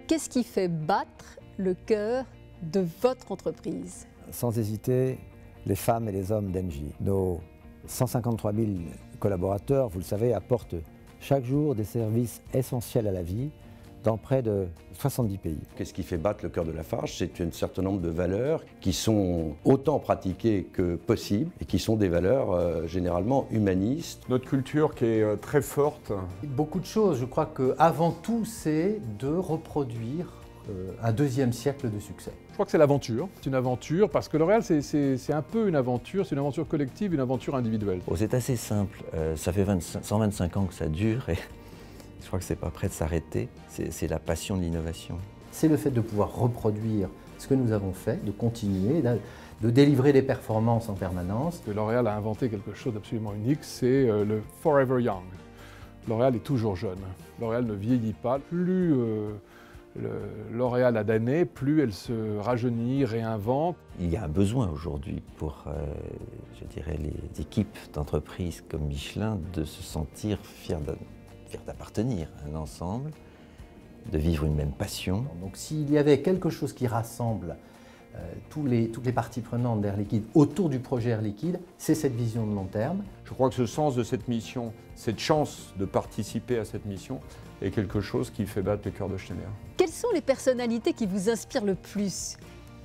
Qu'est-ce qui fait battre le cœur de votre entreprise? Sans hésiter, les femmes et les hommes d'Engie. Nos 153 000 collaborateurs, vous le savez, apportent chaque jour des services essentiels à la vie dans près de 70 pays. Qu'est-ce qui fait battre le cœur de Lafarge? C'est un certain nombre de valeurs qui sont autant pratiquées que possible et qui sont des valeurs généralement humanistes. Notre culture qui est très forte. Beaucoup de choses, je crois qu'avant tout, c'est de reproduire un deuxième siècle de succès. Je crois que c'est l'aventure. C'est une aventure parce que L'Oréal, c'est un peu une aventure. C'est une aventure collective, une aventure individuelle. Oh, c'est assez simple. Ça fait 125 ans que ça dure et je crois que c'est pas prêt de s'arrêter. C'est la passion de l'innovation. C'est le fait de pouvoir reproduire ce que nous avons fait, de continuer, de délivrer des performances en permanence. L'Oréal a inventé quelque chose d'absolument unique, c'est le Forever Young. L'Oréal est toujours jeune. L'Oréal ne vieillit pas. Plus L'Oréal a d'années, plus elle se rajeunit, réinvente. Il y a un besoin aujourd'hui pour, je dirais, les équipes d'entreprises comme Michelin de se sentir fiers d'appartenir à un ensemble, de vivre une même passion. Donc s'il y avait quelque chose qui rassemble toutes les parties prenantes d'Air Liquide autour du projet Air Liquide, c'est cette vision de long terme. Je crois que ce sens de cette mission, cette chance de participer à cette mission, est quelque chose qui fait battre le cœur de Schneider. Quelles sont les personnalités qui vous inspirent le plus,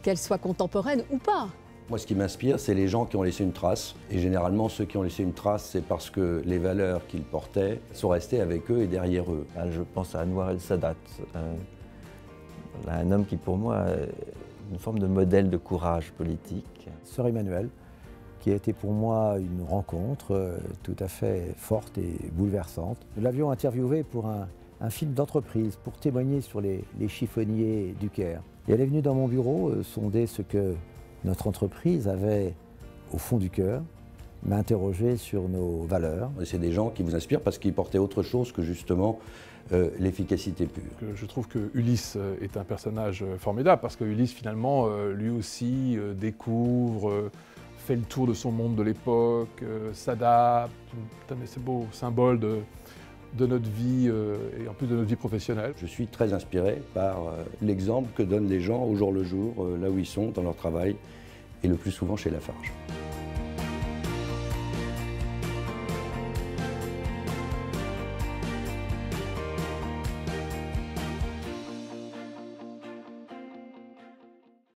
qu'elles soient contemporaines ou pas? Moi, ce qui m'inspire, c'est les gens qui ont laissé une trace. Et généralement, ceux qui ont laissé une trace, c'est parce que les valeurs qu'ils portaient sont restées avec eux et derrière eux. Je pense à Anwar el-Sadat, un homme qui, pour moi, est une forme de modèle de courage politique. Sœur Emmanuelle, qui a été pour moi une rencontre tout à fait forte et bouleversante. Nous l'avions interviewée pour un film d'entreprise, pour témoigner sur les chiffonniers du Caire. Et elle est venue dans mon bureau sonder ce que notre entreprise avait au fond du cœur, m'interroger sur nos valeurs. C'est des gens qui vous inspirent parce qu'ils portaient autre chose que justement l'efficacité pure. Je trouve que Ulysse est un personnage formidable parce que Ulysse finalement lui aussi découvre, fait le tour de son monde de l'époque, s'adapte, c'est beau, symbole de notre vie et en plus de notre vie professionnelle. Je suis très inspiré par l'exemple que donnent les gens au jour le jour, là où ils sont, dans leur travail, et le plus souvent chez Lafarge.